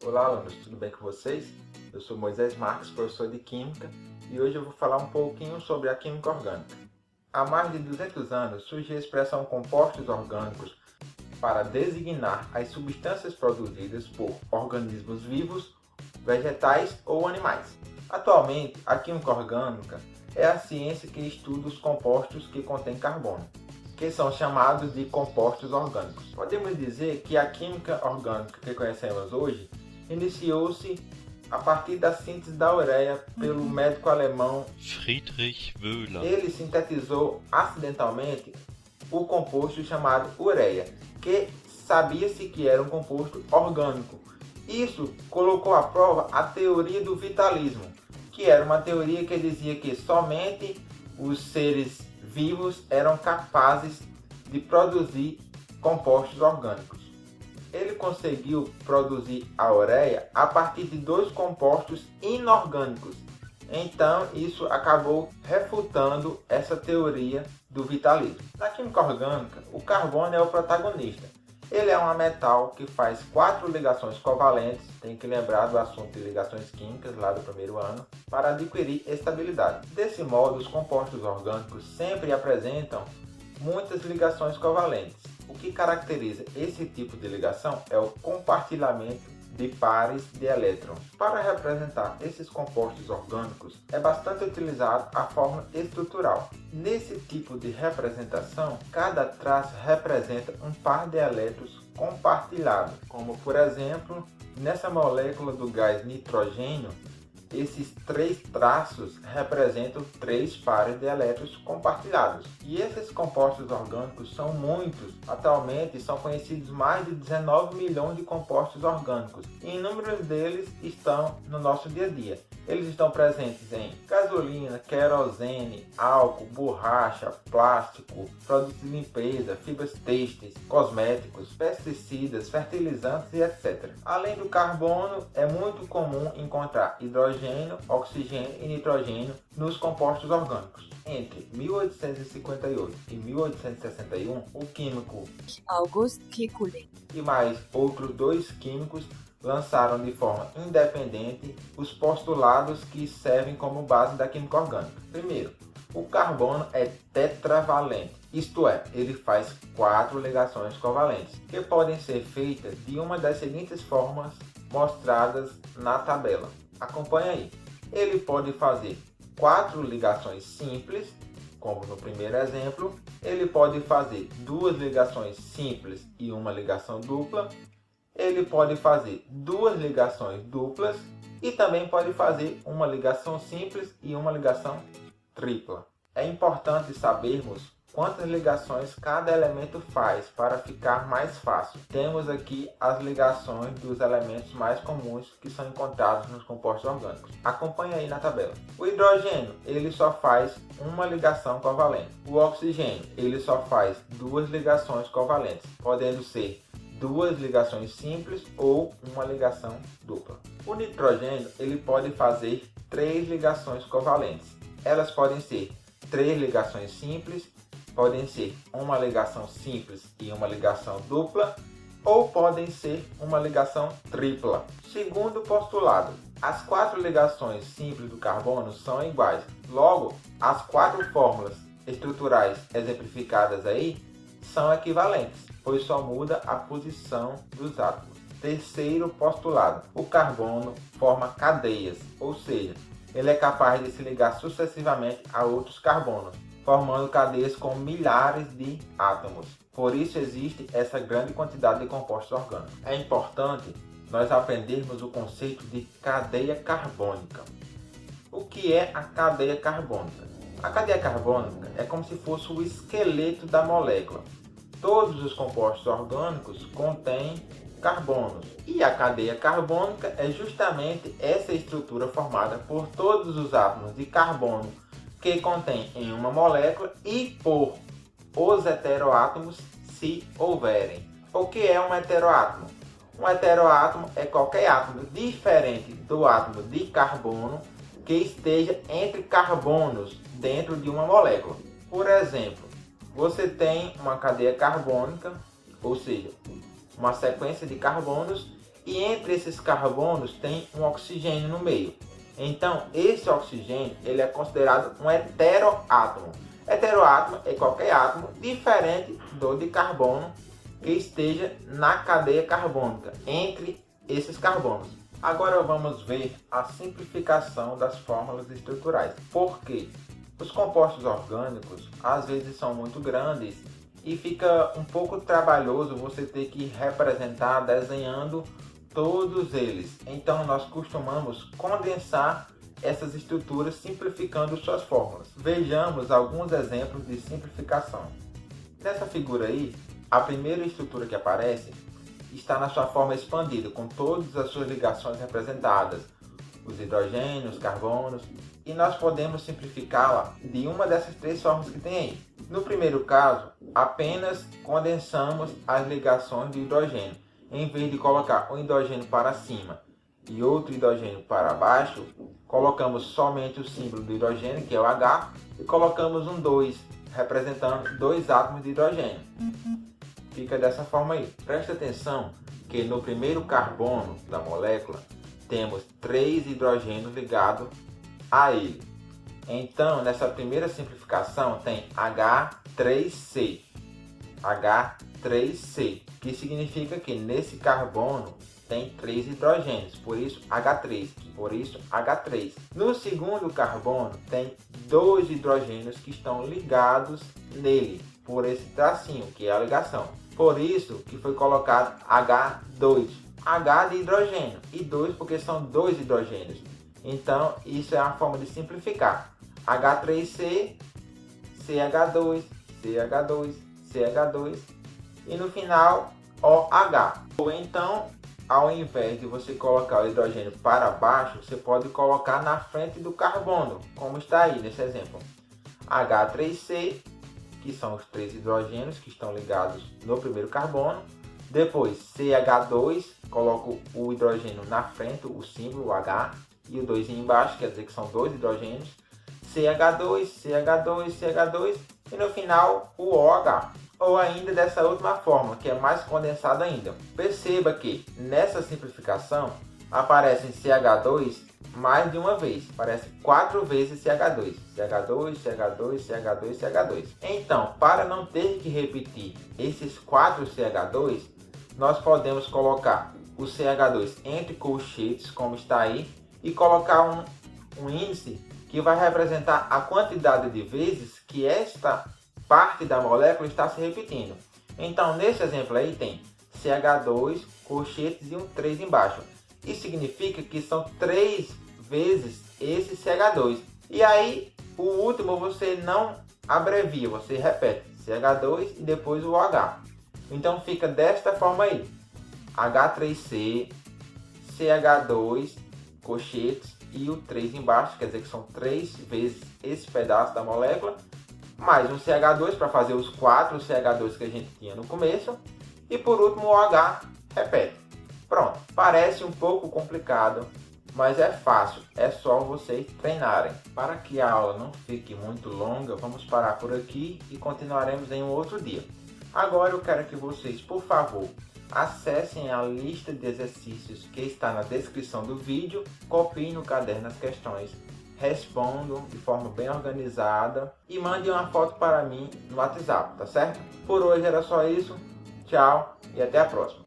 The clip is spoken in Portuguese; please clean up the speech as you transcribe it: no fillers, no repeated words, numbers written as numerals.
Olá, alunos, tudo bem com vocês? Eu sou Moisés Marques, professor de Química, e hoje eu vou falar um pouquinho sobre a química orgânica. Há mais de 200 anos surgiu a expressão compostos orgânicos para designar as substâncias produzidas por organismos vivos, vegetais ou animais. Atualmente, a química orgânica é a ciência que estuda os compostos que contêm carbono, que são chamados de compostos orgânicos. Podemos dizer que a química orgânica que conhecemos hoje iniciou-se a partir da síntese da ureia pelo médico alemão Friedrich Wöhler. Ele sintetizou acidentalmente o composto chamado ureia, que sabia-se que era um composto orgânico. Isso colocou à prova a teoria do vitalismo, que era uma teoria que dizia que somente os seres vivos eram capazes de produzir compostos orgânicos. Ele conseguiu produzir a ureia a partir de dois compostos inorgânicos. Então, isso acabou refutando essa teoria do vitalismo. Na química orgânica, o carbono é o protagonista. Ele é um metal que faz 4 ligações covalentes, tem que lembrar do assunto de ligações químicas lá do primeiro ano, para adquirir estabilidade. Desse modo, os compostos orgânicos sempre apresentam muitas ligações covalentes. O que caracteriza esse tipo de ligação é o compartilhamento de pares de elétrons. Para representar esses compostos orgânicos, é bastante utilizado a forma estrutural. Nesse tipo de representação, cada traço representa um par de elétrons compartilhado, como por exemplo, nessa molécula do gás nitrogênio, esses 3 traços representam 3 pares de elétrons compartilhados. E esses compostos orgânicos são muitos. Atualmente são conhecidos mais de 19 milhões de compostos orgânicos. E inúmeros deles estão no nosso dia a dia. Eles estão presentes em gasolina, querosene, álcool, borracha, plástico, produtos de limpeza, fibras têxteis, cosméticos, pesticidas, fertilizantes e etc. Além do carbono, é muito comum encontrar hidrogênio, oxigênio e nitrogênio nos compostos orgânicos. Entre 1858 e 1861, o químico August Kekulé e mais outros 2 químicos lançaram de forma independente os postulados que servem como base da química orgânica. Primeiro, o carbono é tetravalente, isto é, ele faz 4 ligações covalentes, que podem ser feitas de uma das seguintes formas mostradas na tabela. Acompanhe aí. Ele pode fazer 4 ligações simples, como no primeiro exemplo. Ele pode fazer 2 ligações simples e uma ligação dupla. Ele pode fazer 2 ligações duplas e também pode fazer uma ligação simples e uma ligação tripla. É importante sabermos quantas ligações cada elemento faz para ficar mais fácil. Temos aqui as ligações dos elementos mais comuns que são encontrados nos compostos orgânicos. Acompanhe aí na tabela. O hidrogênio, ele só faz uma ligação covalente. O oxigênio, ele só faz 2 ligações covalentes, podendo ser 2 ligações simples ou uma ligação dupla. O nitrogênio, ele pode fazer 3 ligações covalentes. Elas podem ser 3 ligações simples, podem ser uma ligação simples e uma ligação dupla, ou podem ser uma ligação tripla. Segundo postulado, as 4 ligações simples do carbono são iguais. Logo, as 4 fórmulas estruturais exemplificadas aí são equivalentes, pois só muda a posição dos átomos. Terceiro postulado, o carbono forma cadeias, ou seja, ele é capaz de se ligar sucessivamente a outros carbonos, formando cadeias com milhares de átomos. Por isso existe essa grande quantidade de compostos orgânicos. É importante nós aprendermos o conceito de cadeia carbônica. O que é a cadeia carbônica? A cadeia carbônica é como se fosse o esqueleto da molécula. Todos os compostos orgânicos contêm carbonos. E a cadeia carbônica é justamente essa estrutura formada por todos os átomos de carbono que contém em uma molécula e por os heteroátomos, se houverem. O que é um heteroátomo? Um heteroátomo é qualquer átomo diferente do átomo de carbono que esteja entre carbonos dentro de uma molécula. Por exemplo, você tem uma cadeia carbônica, ou seja, uma sequência de carbonos, e entre esses carbonos tem um oxigênio no meio. Então esse oxigênio ele é considerado um heteroátomo. Heteroátomo é qualquer átomo diferente do de carbono que esteja na cadeia carbônica entre esses carbonos. Agora vamos ver a simplificação das fórmulas estruturais. Porque os compostos orgânicos às vezes são muito grandes e fica um pouco trabalhoso você ter que representar desenhando todos eles. Então nós costumamos condensar essas estruturas simplificando suas fórmulas. Vejamos alguns exemplos de simplificação. Nessa figura aí, a primeira estrutura que aparece está na sua forma expandida, com todas as suas ligações representadas, os hidrogênios, carbonos, e nós podemos simplificá-la de uma dessas três formas que tem aí. No primeiro caso, apenas condensamos as ligações de hidrogênio. Em vez de colocar um hidrogênio para cima e outro hidrogênio para baixo, colocamos somente o símbolo do hidrogênio, que é o H, e colocamos um 2, representando dois átomos de hidrogênio. Fica dessa forma aí. Presta atenção que no primeiro carbono da molécula temos 3 hidrogênios ligados a ele. Então, nessa primeira simplificação tem H3C. H3C, que significa que nesse carbono tem 3 hidrogênios, por isso H3, por isso H3. No segundo carbono tem 2 hidrogênios que estão ligados nele, por esse tracinho, que é a ligação. Por isso que foi colocado H2, H de hidrogênio, e 2 porque são 2 hidrogênios. Então, isso é uma forma de simplificar. H3C, CH2, CH2, CH2 e no final OH. Ou então, ao invés de você colocar o hidrogênio para baixo, você pode colocar na frente do carbono, como está aí nesse exemplo. H3C, que são os 3 hidrogênios que estão ligados no primeiro carbono. Depois CH2, coloco o hidrogênio na frente, o símbolo, o H, e o 2 embaixo, quer dizer que são 2 hidrogênios. CH2, CH2, CH2 e no final o OH. Ou ainda dessa última forma, que é mais condensada ainda. Perceba que nessa simplificação aparecem CH2 mais de uma vez. Aparece 4 vezes CH2. CH2, CH2, CH2, CH2. Então, para não ter que repetir esses 4 CH2, nós podemos colocar o CH2 entre colchetes, como está aí, e colocar um índice que vai representar a quantidade de vezes que esta parte da molécula está se repetindo. Então, nesse exemplo aí tem CH2, colchetes e um 3 embaixo. Isso significa que são 3 vezes esse CH2. E aí, o último você não abrevia, você repete CH2 e depois o OH. Então, fica desta forma aí. H3C, CH2, colchetes e o 3 embaixo, quer dizer que são 3 vezes esse pedaço da molécula, mais um CH2 para fazer os 4 CH2 que a gente tinha no começo, e por último o OH, repete. Pronto, parece um pouco complicado, mas é fácil, é só vocês treinarem. Para que a aula não fique muito longa, vamos parar por aqui e continuaremos em um outro dia. Agora eu quero que vocês, por favor, acessem a lista de exercícios que está na descrição do vídeo, copiem no caderno as questões, respondam de forma bem organizada e mandem uma foto para mim no WhatsApp, tá certo? Por hoje era só isso, tchau e até a próxima.